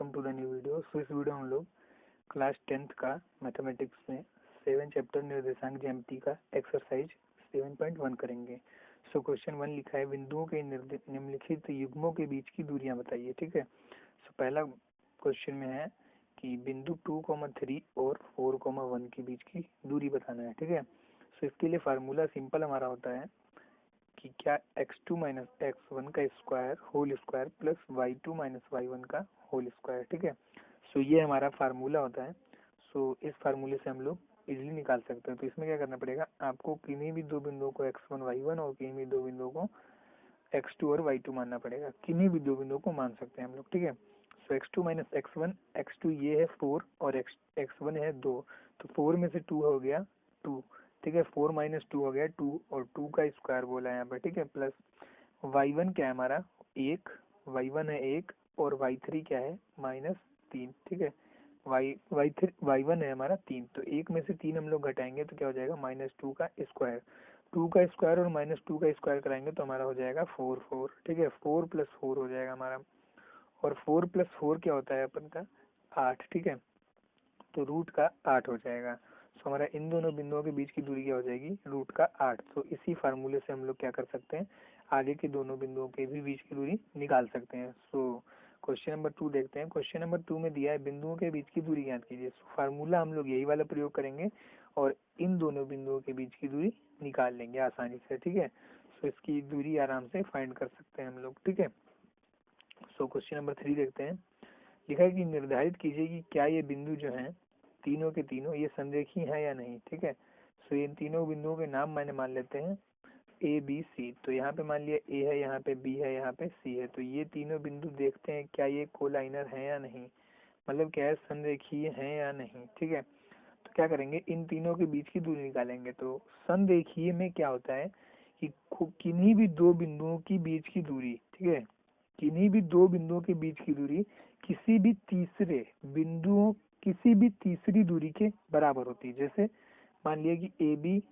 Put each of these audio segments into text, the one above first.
Welcome to the new video. इस video में हम लोग क्लास 10th का मैथमेटिक्स में 7 चैप्टर निर्देशांक ज्यामिति का एक्सरसाइज 7.1 करेंगे। क्वेश्चन 1 लिखा है, बिंदुओं के निम्नलिखित युग्मों के बीच की दूरियां बताइए। ठीक है। पहला क्वेश्चन में है कि बिंदु 2,3 और 4,1 के बीच की दूरी बताना है। ठीक है। इसके लिए फार्मूला सिंपल हमारा होता है कि क्या x2 माइनस x1 का square whole square plus y2 minus y1 का होल स्क्वायर। ठीक है। ये हमारा फार्मूला होता है। इस फार्मूले से हम लोग इजीली निकाल सकते हैं। तो इसमें क्या करना पड़ेगा, आपको किन्हीं भी दो बिंदुओं को x1 y1 और किन्हीं भी दो बिंदुओं को x2 और y2 मानना पड़ेगा। किन्हीं भी दो बिंदुओं को मान सकते हैं हम लोग। ठीक है। x2 माइनस x1, x2 ये है 4 और x1 है 2, तो 4 में से 2 हो गया 2। ठीक है। 4 माइनस 2 हो गया 2 और 2 का स्क्वायर बोला है यहाँ पर। ठीक है। प्लस y1 क्या है हमारा 1, y1 है 1 और y3 क्या है -3। ठीक है। y1 है हमारा 3, तो 1 में से 3 हम लोग घटाएंगे तो क्या हो जाएगा -2 का स्क्वायर। 2 का स्क्वायर और -2 का स्क्वायर कराएंगे तो हमारा हो जाएगा 4। ठीक है। 4 प्लस 4 हो जाएगा हमारा, और 4 प्लस 4 क्या होता है अपन का 8। ठीक है। तो रूट का 8 हो जाएगा। हमारा इन दोनों बिंदुओं के बीच की दूरी क्या हो जाएगी, रूट का 8। तो इसी फार्मूले से हम लोग क्या कर सकते हैं, आगे के दोनों बिंदुओं के भी बीच की दूरी निकाल सकते हैं। क्वेश्चन नंबर 2 देखते हैं। क्वेश्चन नंबर 2 में दिया है बिंदुओं के बीच की दूरी ज्ञात कीजिए। फार्मूला हम लोग यही वाला प्रयोग करेंगे और इन दोनों बिंदुओं के बीच की दूरी निकाल लेंगे आसानी से। ठीक है। इसकी दूरी आराम से फाइंड कर सकते हैं हम लोग। ठीक है। क्वेश्चन नंबर 3 देखते हैं। लिखा है कि निर्धारित कीजिए कि क्या ये बिंदु जो हैं तीनों के तीनों ये संरेखीय है या नहीं। ठीक है। इन तीनों बिंदुओं के नाम मैंने मान लेते हैं ए बी सी। तो यहाँ पे मान लिया ए है, यहाँ पे बी है, यहाँ पे सी है। तो ये तीनों बिंदु देखते हैं क्या ये कोलाइनर है या नहीं, मतलब क्या है संरेखीय है या नहीं। ठीक है। तो क्या करेंगे, इन तीनों के बीच की दूरी निकालेंगे। तो संरेखीय में क्या होता है कि किन्हीं भी दो बिंदुओं की बीच की दूरी, ठीक है, किन्हीं भी दो बिंदुओं के बीच की दूरी किसी भी तीसरी दूरी के बराबर होती है। जैसे मान लिया कि ए बी,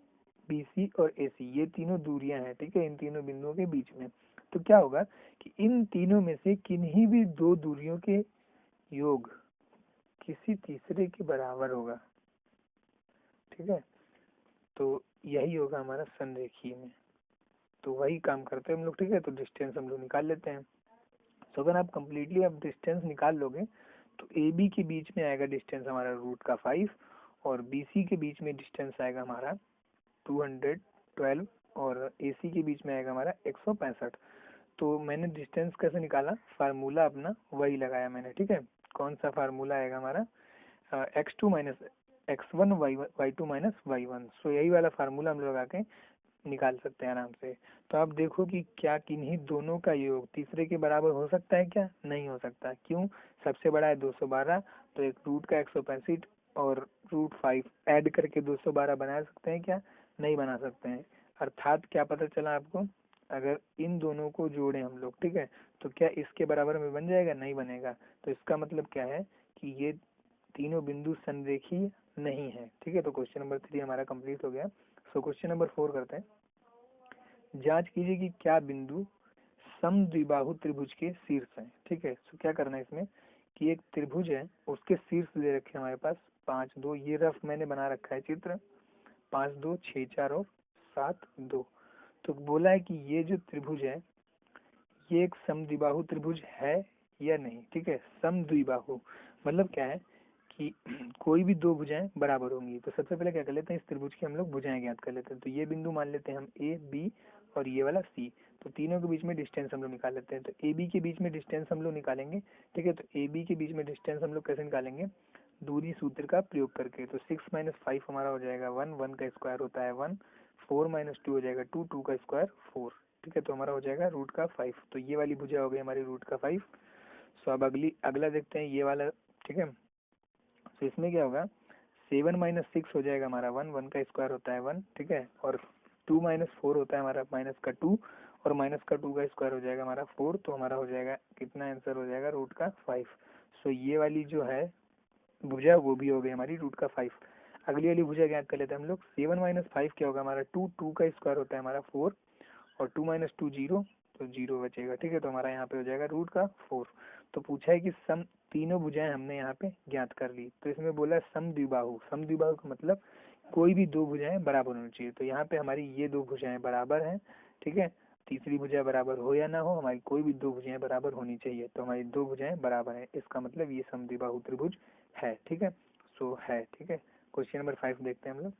बी सी और ए सी ये तीनों दूरियां हैं। ठीक है। इन तीनों बिंदुओं के बीच में तो क्या होगा कि इन तीनों में से किन्हीं भी दो दूरियों के योग किसी तीसरे के बराबर होगा। ठीक है। तो यही होगा हमारा संरेखीय में। तो वही काम करते हैं हम लोग। ठीक है। तो डिस्टेंस हम लोग निकाल लेते हैं। अगर आप कम्प्लीटली आप डिस्टेंस निकाल लोगे तो ए बी के बीच में आएगा डिस्टेंस हमारा रूट का 5 और बी सी के बीच में डिस्टेंस आएगा हमारा 212 और ए सी के बीच में आएगा हमारा 165। तो मैंने डिस्टेंस कैसे निकाला, फार्मूला अपना वही लगाया मैंने। ठीक है। कौन सा फार्मूला आएगा हमारा x2 minus x1 y2 minus y1। यही वाला फार्मूला हम लोग लगा के निकाल सकते हैं आराम से। तो आप देखो कि क्या किन्हीं दोनों का योग तीसरे के बराबर हो सकता है, क्या नहीं हो सकता। क्यों, सबसे बड़ा है 212, तो एक रूट का 165 और रूट 5 ऐड करके 212 बना सकते हैं, क्या नहीं बना सकते हैं। अर्थात क्या पता चला आपको, अगर इन दोनों को जोड़े हम लोग, ठीक है, तो क्या इसके बराबर में बन जाएगा, नहीं बनेगा। तो इसका मतलब क्या है कि ये तीनों बिंदु संरेखीय नहीं है। ठीक है। तो क्वेश्चन नंबर 3 हमारा कंप्लीट हो गया। क्वेश्चन नंबर 4 करते हैं। जांच कीजिए कि क्या बिंदु समद्विबाहु त्रिभुज के शीर्ष हैं। ठीक है। क्या करना है इसमें कि एक त्रिभुज है, उसके शीर्ष दे रखे हमारे पास 5 2, ये रफ मैंने बना रखा है चित्र, 5 2 6 4 और 7 2। तो बोला है कि ये जो त्रिभुज है ये एक समद्विबाहु त्रिभुज है या नहीं। ठीक है। समद्विबाहु मतलब क्या है कि कोई भी दो भुजाएं बराबर होंगी। तो सबसे पहले क्या कर लेते हैं, इस त्रिभुज की हम लोग भुजाएं ज्ञात कर लेते हैं। तो ये बिंदु मान लेते हैं हम ए बी और ये वाला सी। तो तीनों के बीच में डिस्टेंस हम लोग निकाल लेते हैं। तो ए बी के बीच में डिस्टेंस हम लोग निकालेंगे। ठीक है। तो ए बी के बीच में डिस्टेंस हम लोग कैसे निकालेंगे, दूरी सूत्र का प्रयोग करके। तो 6 माइनस 5 हमारा हो जाएगा 1, 1 का स्क्वायर होता है 1, 4 माइनस 2 हो जाएगा 2, 2 का स्क्वायर 4। ठीक है। तो हमारा हो जाएगा रूट का 5। तो ये वाली भुजा हो गई हमारी रूट का 5। अब अगला देखते हैं ये वाला। ठीक है। तो इसमें क्या होगा, 7 माइनस 6 हो जाएगा हमारा 1, 1 का स्क्वायर होता है 1। ठीक है। और 2 माइनस 4 होता है हमारा माइनस का 2 और माइनस का 2 का स्क्वायर हो जाएगा हमारा 4। तो हमारा हो जाएगा कितना, आंसर हो जाएगा रूट का 5। ये वाली जो है भुजा वो भी हो गई हमारी रूट का 5। अगली वाली भुजा ज्ञात कर लेते हैं हम लोग। 7 माइनस 5 क्या होगा हमारा 2, 2 का स्क्वायर होता है हमारा 4 और 2 माइनस 2 0, तो 0 बचेगा। ठीक है। तो हमारा यहाँ पे हो जाएगा रूट का 4। तो पूछा है कि सम तीनों भुजाएं हमने यहाँ पे ज्ञात कर ली, तो इसमें बोला समद्विबाहु। समद्विबाहु का मतलब कोई भी दो भुजाएं बराबर होनी चाहिए। तो यहाँ पे हमारी ये दो भुजाएं बराबर हैं, ठीक है। तीसरी भुजा बराबर हो या ना हो, हमारी कोई भी दो भुजाएं बराबर होनी चाहिए। तो हमारी दो भुजाएं बराबर है, इसका मतलब ये समद्विबाहु त्रिभुज है, ठीक है। सो है, ठीक है। क्वेश्चन नंबर 5 देखते हैं हम लोग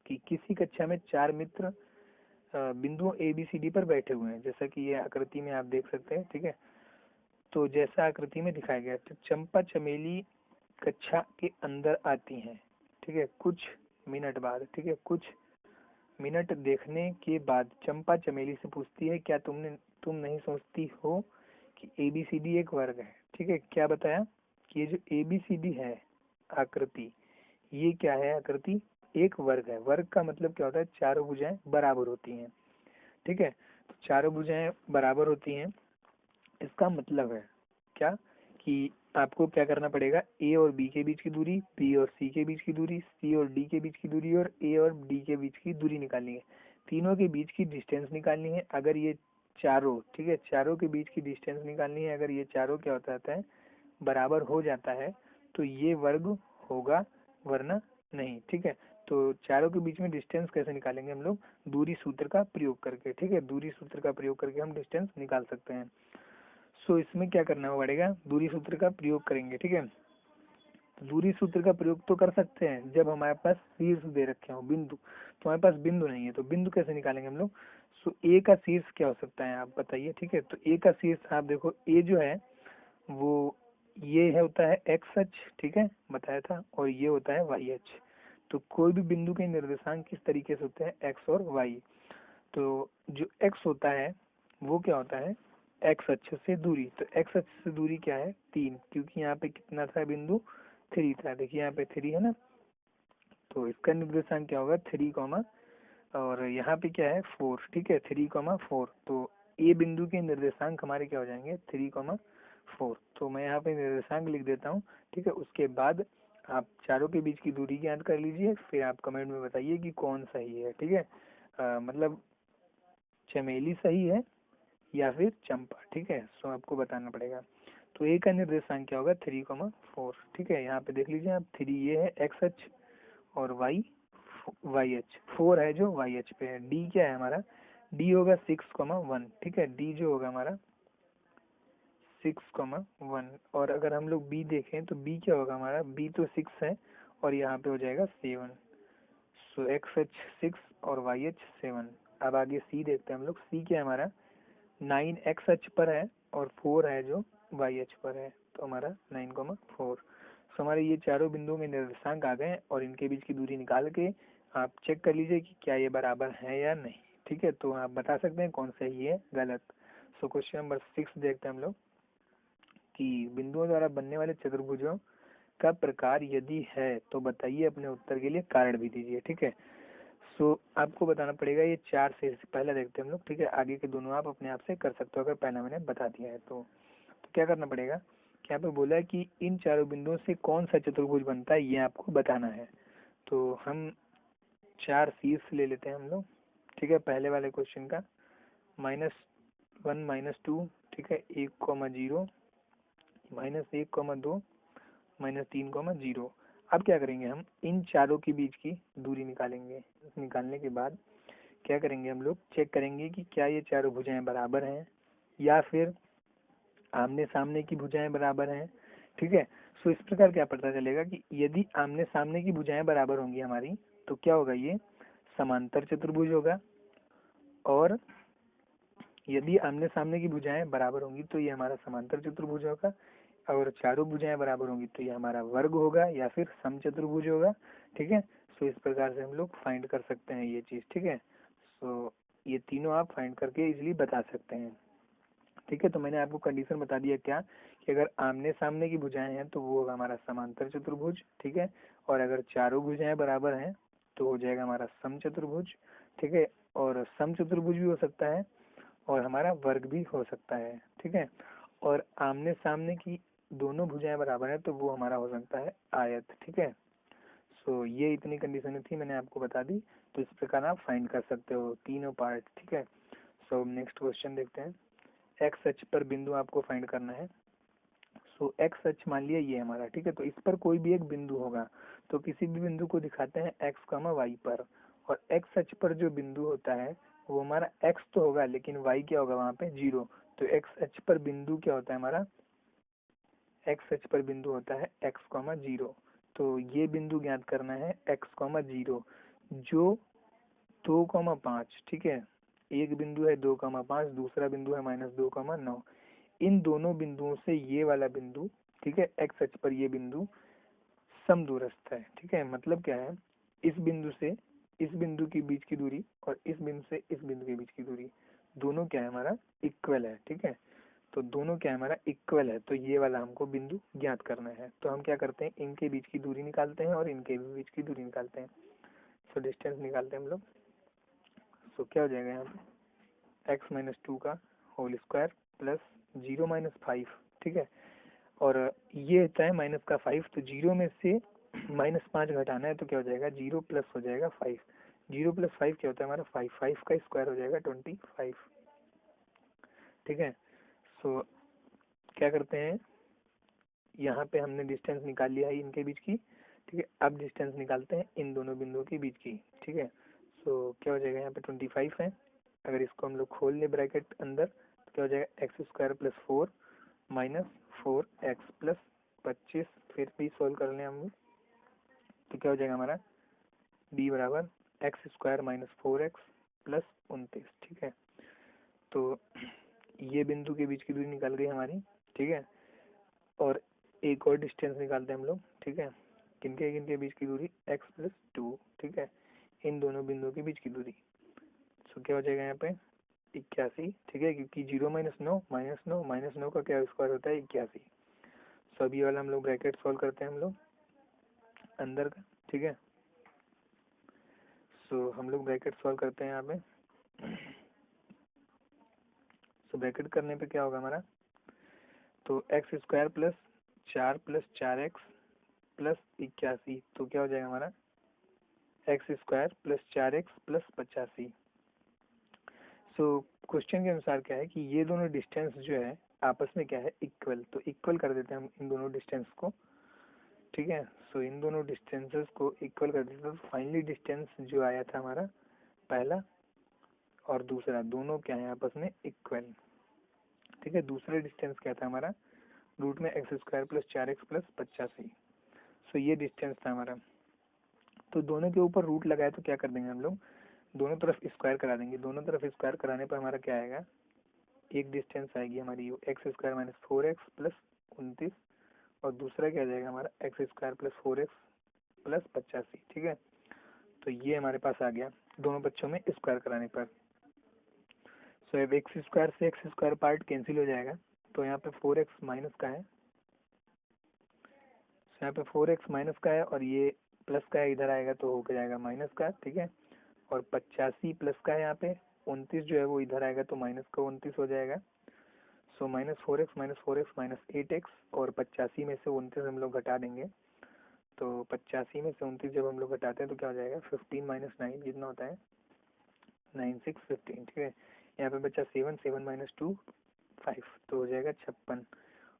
कि किसी कक्षा में चार मित्र बिंदुओं ए बी सी डी पर बैठे हुए हैं, जैसा कि ये आकृति में आप देख सकते हैं, ठीक है। तो जैसा आकृति में दिखाया गया, तो चंपा चमेली कक्षा के अंदर आती हैं, ठीक है, कुछ मिनट बाद, ठीक है। कुछ मिनट देखने के बाद चंपा चमेली से पूछती है, क्या तुम नहीं सोचती हो कि ABCD एक वर्ग है, ठीक है। क्या बताया कि ये जो ABCD है आकृति, ये क्या है आकृति, एक वर्ग है। वर्ग का मतलब क्या होता है, चारों भुजाएं बराबर होती हैं, ठीक है। तो चारों भुजाएं बराबर होती हैं, इसका मतलब है क्या कि आपको क्या करना पड़ेगा, ए और बी के बीच की दूरी, बी और सी के बीच की दूरी, सी और डी के बीच की दूरी और ए और डी के बीच की दूरी निकालनी है। तीनों के बीच की डिस्टेंस निकालनी है। अगर ये चारों, ठीक है, चारों के बीच की डिस्टेंस निकालनी है। अगर ये चारों क्या होता है, बराबर हो जाता है, तो ये वर्ग होगा, वरना नहीं, ठीक है। तो चारों के बीच में डिस्टेंस कैसे निकालेंगे हम लोग, दूरी सूत्र का प्रयोग करके, ठीक है। दूरी सूत्र का प्रयोग करके हम डिस्टेंस निकाल सकते हैं। सो इसमें क्या करना पड़ेगा, दूरी सूत्र का प्रयोग करेंगे, ठीक है। तो दूरी सूत्र का प्रयोग तो कर सकते हैं जब हमारे पास शीर्ष दे रखे हो, बिंदु। तो हमारे पास बिंदु नहीं है, तो बिंदु कैसे निकालेंगे हम लोग। सो ए का शीर्ष क्या हो सकता है, आप बताइए, ठीक है। तो ए का शीर्ष आप देखो, ए जो है वो ये है, होता है एक्स अक्ष, ठीक है, बताया था, और ये होता है वाई अक्ष। तो कोई भी बिंदु के निर्देशांक किस तरीके से होते हैं, एक्स और वाई। तो जो एक्स होता है वो क्या होता है, एक्स अक्ष से दूरी। तो एक्स अक्ष से दूरी क्या है, 3, क्योंकि यहाँ पे कितना था बिंदु, 3 था। देखिए यहाँ पे 3 है ना, तो इसका निर्देशांक क्या होगा, 3 कॉमा, और यहाँ पे क्या है 4, ठीक है, 3,4। तो ए बिंदु के निर्देशांक हमारे क्या हो जाएंगे, 3,4। तो मैं यहाँ पे निर्देशांक लिख देता हूँ, ठीक है। उसके बाद आप चारों के बीच की दूरी ज्ञात कर लीजिए, फिर आप कमेंट में बताइए कि कौन सही है, ठीक है। मतलब चमेली सही है या फिर चंपा, ठीक है। सो आपको बताना पड़ेगा। तो ए का निर्देशांक क्या होगा, 3,4, ठीक है। यहाँ पे देख लीजिए आप, 3 ये है एक्स अक्ष और वाई अक्ष, 4 है जो वाई अक्ष पे है। डी क्या है हमारा, डी होगा 6,1, ठीक है। डी जो होगा हमारा 6,1। और अगर हम लोग बी देखें तो बी क्या होगा हमारा, बी तो 6 है और यहाँ पे हो जाएगा 7। सो एक्स अक्ष 6 और वाई अक्ष 7। अब आगे सी देखते हैं हम लोग, सी क्या है हमारा, 9 एक्स अक्ष पर है और 4 है जो वाई अक्ष पर है। तो हमारा 9,4। सो हमारे ये चारों बिंदुओं में निर्देशांक आ गए और इनके बीच की दूरी निकाल के आप चेक कर लीजिए कि क्या ये बराबर है या नहीं, ठीक है। तो आप बता सकते हैं कौन सही है गलत। सो क्वेश्चन नंबर 6 देखते हैं हम लोग कि बिंदुओं द्वारा बनने वाले चतुर्भुजों का प्रकार यदि है तो बताइए, अपने उत्तर के लिए कारण भी दीजिए, ठीक है। सो आपको बताना पड़ेगा ये 4 से पहला देखते हैं हम लोग, ठीक है। आगे के दोनों आप अपने आप से कर सकते हो अगर पहला मैंने बता दिया है तो क्या करना पड़ेगा कि यहाँ पे बोला है कि इन चारों बिंदुओं से कौन सा चतुर्भुज बनता है, ये आपको बताना है। तो हम 4 शीर्ष ले लेते हैं हम लोग, ठीक है। पहले वाले क्वेश्चन का -1 -2, ठीक है, 1,0, -1,2, -3,0। अब क्या करेंगे, हम इन चारों के बीच की दूरी निकालेंगे। निकालने के बाद क्या करेंगे, हम लोग चेक करेंगे कि क्या ये चारों भुजाएं बराबर हैं या फिर आमने सामने की भुजाएं बराबर हैं, ठीक है। सो इस प्रकार क्या पता चलेगा कि यदि आमने सामने की भुजाएं बराबर होंगी हमारी, तो क्या होगा, ये समांतर चतुर्भुज होगा। और यदि आमने सामने की भुजाएं बराबर होंगी तो ये हमारा समांतर चतुर्भुज होगा। और चारों भुजाएं बराबर होंगी तो ये हमारा वर्ग होगा या फिर समचतुर्भुज होगा, ठीक है। सो इस प्रकार से हम लोग फाइंड कर सकते हैं ये चीज, ठीक है। सो ये तीनों आप फाइंड करके इजिली बता सकते हैं, ठीक है। तो मैंने आपको कंडीशन बता दिया क्या, कि अगर आमने सामने की भुजाएं हैं तो वो होगा हमारा समांतर चतुर्भुज, ठीक है। और अगर चारों भुजाएं बराबर हैं तो हो जाएगा हमारा समचतुर्भुज, ठीक है। और समचतुर्भुज भी हो सकता है और हमारा वर्ग भी हो सकता है, ठीक है। और आमने सामने की दोनों भुजाएं बराबर है तो वो हमारा हो सकता है आयत, ठीक है। सो ये इतनी कंडीशन थी, मैंने आपको बता दी। तो इस प्रकार आप फाइंड कर सकते हो तीनों पार्ट, ठीक है। सो नेक्स्ट क्वेश्चन देखते हैं। एक्स अक्ष पर बिंदु आपको फाइंड करना है। सो एक्स अक्ष मान लिया ये हमारा, ठीक है। तो इस पर कोई भी एक बिंदु होगा, तो किसी भी बिंदु को दिखाते हैं एक्स कॉमा वाई पर, और एक्स अक्ष पर जो बिंदु होता है वो हमारा एक्स तो होगा, लेकिन वाई क्या होगा वहाँ पे, जीरो। तो एक्स अक्ष पर बिंदु क्या होता है हमारा, एक्स अक्ष पर बिंदु होता है एक्स कॉमा जीरो। तो ये बिंदु ज्ञात करना है एक्स कॉमा जीरो, जो 2,5, ठीक है। एक बिंदु है 2,5, दूसरा बिंदु है -2,9। इन दोनों बिंदुओं से ये वाला बिंदु, ठीक है, एक्स अक्ष पर ये बिंदु समदूरस्थ है, ठीक है। मतलब क्या है, इस बिंदु से इस बिंदु के बीच की दूरी और इस बिंदु से इस बिंदु के बीच की दूरी दोनों क्या है हमारा, इक्वल है, ठीक है। तो दोनों क्या है हमारा, इक्वल है। तो ये वाला हमको बिंदु ज्ञात करना है। तो हम क्या करते हैं, इनके बीच की दूरी निकालते हैं और इनके बीच की दूरी निकालते हैं। सो डिस्टेंस निकालते हैं हम लोग। सो क्या हो जाएगा यहाँ पे, x-2 का होल स्क्वायर प्लस 0-5, ठीक है। और ये होता है -5, तो 0 में से -5 घटाना है, तो क्या हो जाएगा, 0 प्लस हो जाएगा 5। 0 + 5 क्या होता है हमारा 5, 5 का स्क्वायर हो जाएगा 25, ठीक है। सो क्या करते हैं, यहाँ पे हमने डिस्टेंस निकाल लिया है इनके बीच की, ठीक है। अब डिस्टेंस निकालते हैं इन दोनों बिंदुओं के बीच की, ठीक है। सो क्या हो जाएगा, यहाँ पे 25 है। अगर इसको हम लोग खोल ले ब्रैकेट अंदर, तो क्या हो जाएगा, x² + 4 -4x + 25। फिर भी सोल्व कर लें हम लोग, तो क्या हो जाएगा हमारा b बराबर x² - 4x + 29, ठीक है। तो ये बिंदु के बीच की दूरी निकल गई हमारी, ठीक है। और एक और डिस्टेंस निकालते हैं हम लोग, ठीक है। किनके किनके बीच की दूरी, x + 2, ठीक है। इन दोनों बिंदुओं के बीच की दूरी। सो क्या हो जाएगा यहाँ पे 81, ठीक है, क्योंकि 0 - 9 -9 का क्या स्क्वायर होता है 81। सो अभी वाला हम लोग ब्रैकेट सॉल्व करते हैं हम लोग अंदर का, ठीक है। सो हम लोग ब्रैकेट सॉल्व करते हैं यहाँ पे। सो ब्रैकेट करने पे क्या होगा हमारा, तो x² + 4 + 4x + 81, तो क्या हो जाएगा हमारा x² + 4x + 85। सो क्वेश्चन के अनुसार क्या है कि ये दोनों डिस्टेंस जो है आपस में क्या है, इक्वल। तो इक्वल कर देते हैं हम इन दोनों डिस्टेंस को, ठीक है। सो इन दोनों डिस्टेंसेस को इक्वल कर देते हैं। तो फाइनली डिस्टेंस जो आया था हमारा पहला और दूसरा, दोनों क्या है आपस में इक्वल, ठीक है। दूसरा डिस्टेंस क्या था हमारा, रूट में x² + 4x + 85। सो ये डिस्टेंस था हमारा। तो दोनों के ऊपर रूट लगाए तो क्या कर देंगे हम लोग, दोनों तरफ स्क्वायर करा देंगे। दोनों तरफ स्क्वायर कराने पर हमारा क्या आएगा, एक डिस्टेंस आएगी हमारी x² - 4x + 29, और दूसरा क्या आ जाएगा हमारा x² + 4x + 85, ठीक है। तो ये हमारे पास आ गया दोनों बच्चों में स्क्वायर कराने पर। सो अब x² से x² पार्ट कैंसिल हो जाएगा, तो यहाँ पे 4x माइनस का है, यहाँ पे 4x माइनस का है और ये प्लस का है, इधर आएगा तो हो जाएगा माइनस का, ठीक है। और 85 प्लस का है, यहाँ पे 29 जो है वो इधर आएगा तो माइनस का 29 हो जाएगा। सो -4x -8x, और 85 में से 29 हम लोग घटा देंगे। तो 85 में से 29 जब हम लोग घटाते हैं तो क्या हो जाएगा, 15 - 9 कितना होता है, 9 6 15, ठीक है। यहाँ पे बचा 7 7 - 2 5, तो हो जाएगा 56,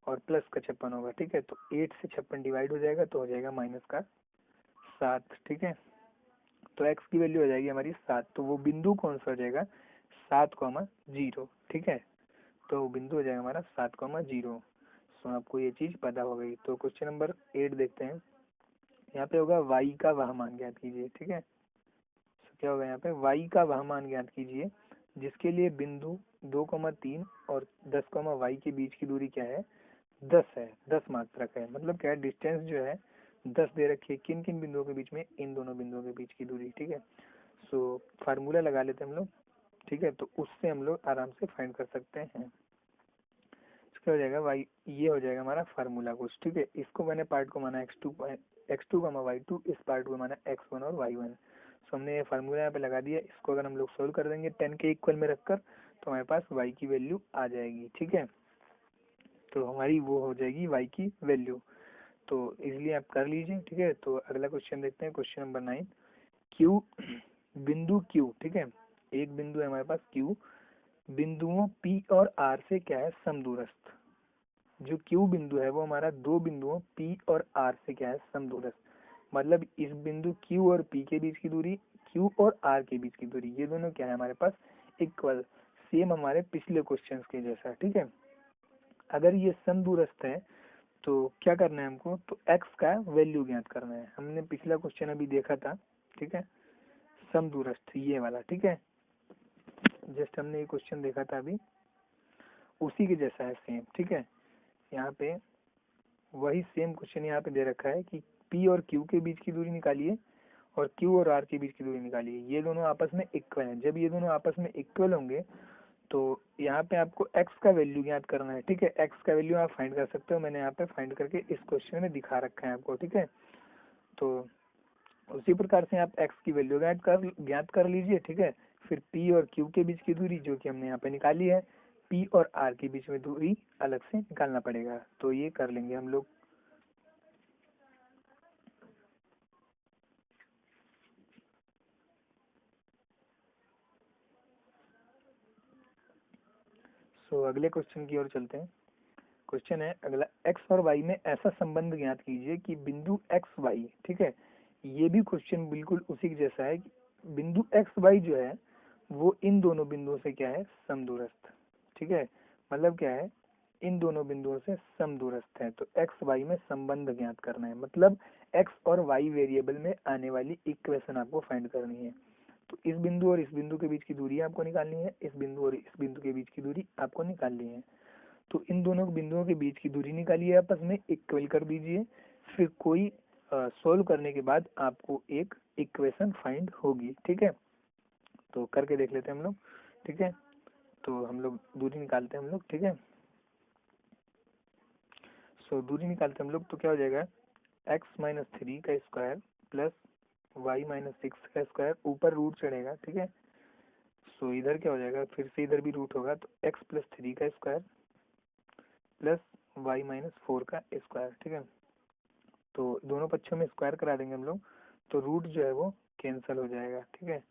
और प्लस का 56 होगा, ठीक है। तो 8 से 56 डिवाइड हो जाएगा तो हो जाएगा -7, ठीक है। तो x की वैल्यू हो जाएगी हमारी 7। तो वो बिंदु कौन सा हो जाएगा, 7,0, ठीक है। तो वो बिंदु हो जाएगा हमारा 7,0। सो आपको ये चीज पता हो गई। तो क्वेश्चन नंबर 8 देखते हैं। यहाँ पे होगा y का वह मान ज्ञात कीजिए, ठीक है। तो क्या होगा यहाँ पे, y का वह मान ज्ञात कीजिए जिसके लिए बिंदु 2,3 और 10, y के बीच की दूरी क्या है, 10 है, 10 मात्रक है। मतलब क्या है, डिस्टेंस जो है 10 दे रखी है। किन किन बिंदुओं के बीच में, इन दोनों बिंदुओं के बीच की दूरी, ठीक है। सो फार्मूला लगा लेते हैं हम लोग, ठीक है। तो उससे हम लोग आराम से फाइंड कर सकते हैं। क्या हो जाएगा, y ये हो जाएगा हमारा फार्मूला कुछ, ठीक है। इसको मैंने पार्ट को माना x2 y2, इस पार्ट को माना x1 और y1। सो हमने ये फार्मूला यहाँ पे लगा दिया। इसको अगर हम लोग सोल्व कर देंगे 10 के इक्वल में रखकर, तो हमारे पास y की वैल्यू आ जाएगी, ठीक है। तो हमारी वो हो जाएगी y की वैल्यू। तो इसलिए आप कर लीजिए, ठीक है। तो अगला क्वेश्चन देखते हैं, क्वेश्चन नंबर 9। Q, बिंदु Q, ठीक है, एक बिंदु है हमारे पास Q, बिंदुओं P और R से क्या है, समदूरस्थ। जो क्यू बिंदु है वो हमारा दो बिंदुओं P और R से क्या है, समदूरस्थ। मतलब इस बिंदु Q और P के बीच की दूरी, Q और R के बीच की दूरी, ये दोनों क्या है हमारे पास, इक्वल, सेम हमारे पिछले क्वेश्चंस के जैसा, ठीक है। अगर ये समदूरस्थ है तो क्या करना है हमको, तो x का वैल्यू ज्ञात करना है। हमने पिछला क्वेश्चन अभी देखा था, ठीक है, समदूरस्थ ये वाला, ठीक है, जस्ट हमने ये क्वेश्चन देखा था अभी, उसी के जैसा है सेम, ठीक है। यहाँ पे वही सेम क्वेश्चन यहाँ पे दे रखा है कि P और Q के बीच की दूरी निकालिए और Q और R के बीच की दूरी निकालिए। ये दोनों आपस में इक्वल हैं। जब ये दोनों आपस में इक्वल होंगे तो यहाँ पे आपको x का वैल्यू ज्ञात करना है, ठीक है। x का वैल्यू आप फाइंड कर सकते हो, मैंने यहाँ पे फाइंड करके इस क्वेश्चन में दिखा रखा है आपको, ठीक है। तो उसी प्रकार से आप x की वैल्यू ज्ञात कर लीजिए, ठीक है। फिर P और Q के बीच की दूरी जो कि हमने यहाँ पे निकाली है, P और R के बीच में दूरी अलग से निकालना पड़ेगा, तो ये कर लेंगे हम लोग। अगले क्वेश्चन की ओर चलते हैं। क्वेश्चन है अगला, x और y में ऐसा संबंध ज्ञात कीजिए कि बिंदु x y, ठीक है, ये भी क्वेश्चन बिल्कुल उसी के जैसा है कि बिंदु x y जो है वो इन दोनों बिंदुओं से क्या है, समदूरस्थ, ठीक है। मतलब क्या है, इन दोनों बिंदुओं से समदूरस्थ है। तो x y में संबंध ज्ञात करना है, मतलब x और y वेरिएबल में आने वाली इक्वेशन आपको फाइंड करनी है। तो इस बिंदु और इस बिंदु के बीच की दूरी आपको निकालनी है, इस बिंदु और इस बिंदु के बीच की दूरी आपको निकालनी है। तो इन दोनों बिंदुओं के बीच की दूरी निकालिए, आपस में इक्वल कर दीजिए। फिर कोई सोल्व करने के बाद आपको एक इक्वेशन फाइंड होगी, ठीक है। तो करके देख लेते हैं हम लोग, ठीक है। तो हम लोग दूरी निकालते हैं हम लोग, ठीक है। दूरी निकालते हैं हम लोग, तो क्या हो जाएगा, x माइनस 3 का स्क्वायर प्लस y माइनस 6 का स्क्वायर, ऊपर रूट चढ़ेगा, ठीक है। इधर क्या हो जाएगा, फिर से इधर भी रूट होगा, तो x प्लस 3 का स्क्वायर प्लस y माइनस 4 का स्क्वायर, ठीक है। तो दोनों पक्षों में स्क्वायर करा देंगे हम लोग, तो रूट जो है वो कैंसिल हो जाएगा, ठीक है।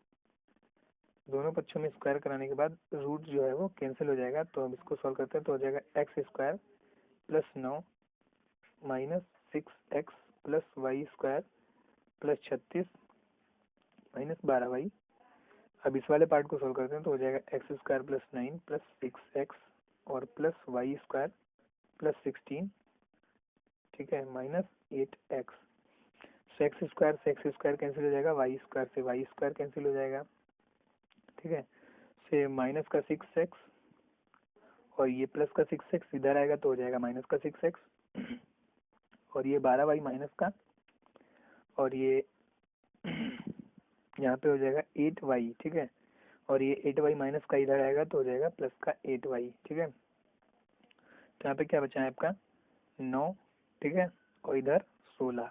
दोनों पक्षों में स्क्वायर कराने के बाद रूट जो है वो कैंसिल हो जाएगा। तो हम इसको सॉल्व करते हैं, तो हो जाएगा x square plus 9 minus 6x plus y square plus 36 minus 12y। अब इस वाले पार्ट को सॉल्व करते हैं, तो हो जाएगा x square plus 9 plus 6x और प्लस वाई स्क्वायर प्लस 16, ठीक है, माइनस 8x। एक्स स्क्वायर से एक्स स्क्वायर कैंसिल हो जाएगा, वाई स्क्वायर से वाई स्क्वायर कैंसिल हो जाएगा, ठीक है। से माइनस का 6x और ये प्लस का 6x इधर आएगा तो हो जाएगा माइनस का 6x और ये 12y माइनस का, और ये यहाँ पे हो जाएगा 8y, ठीक है। और ये 8y माइनस का इधर आएगा तो हो जाएगा प्लस का 8y, ठीक है। तो यहाँ पे क्या बचा है आपका 9, ठीक है, और इधर 16।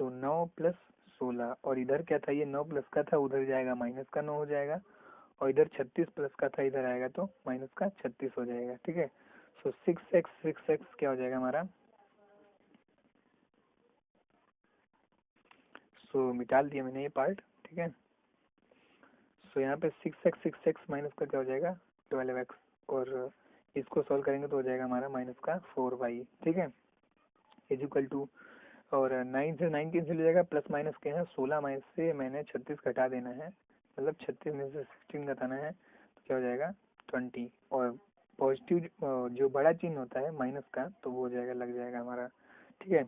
9 प्लस 16, और इधर क्या था, ये 9 प्लस का था, उधर जाएगा माइनस का 9 हो जाएगा, और इधर 36 प्लस का था, इधर आएगा तो माइनस का 36 हो जाएगा, ठीक है। 6x क्या हो जाएगा हमारा, मिटा दिया मैंने ये पार्ट, ठीक है। यहाँ पे 6x माइनस का क्या हो जाएगा 12x, और इसको सॉल्व करेंगे तो हो जाएगा हमारा माइनस का 4y, ठीक है, इज इक्वल टू, और 9 से 9 कैंसिल हो जाएगा, प्लस माइनस के हैं 16 माइनस से मैंने 36 घटा देना है, मतलब 36 में से 16 घटाना है, तो क्या हो जाएगा 20, और पॉजिटिव जो बड़ा चिन्ह होता है माइनस का, तो वो हो जाएगा, लग जाएगा हमारा, ठीक है।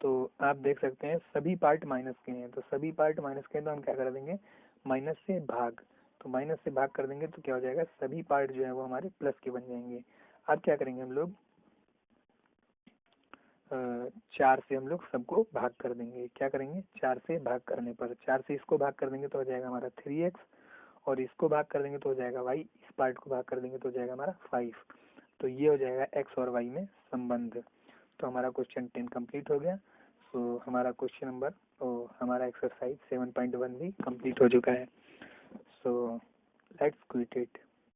तो आप देख सकते हैं सभी पार्ट माइनस के हैं, तो सभी पार्ट माइनस के हैं, तो हम क्या कर देंगे, माइनस से भाग, तो माइनस से भाग कर देंगे तो क्या हो जाएगा, सभी पार्ट जो है वो हमारे प्लस के बन जाएंगे। अब क्या करेंगे हम लोग, 4 से हम लोग सबको भाग कर देंगे। क्या करेंगे, 4 से भाग करने पर, 4 से इसको भाग कर देंगे तो हो जाएगा हमारा 3x, और इसको भाग कर देंगे तो हो जाएगा y, इस पार्ट को भाग कर देंगे तो हो जाएगा हमारा 5। तो ये हो जाएगा x और y में संबंध। तो हमारा क्वेश्चन 10 कंप्लीट हो गया। हमारा क्वेश्चन नंबर हमारा एक्सरसाइज 7.1 भी कंप्लीट हो चुका है। Let's quit it.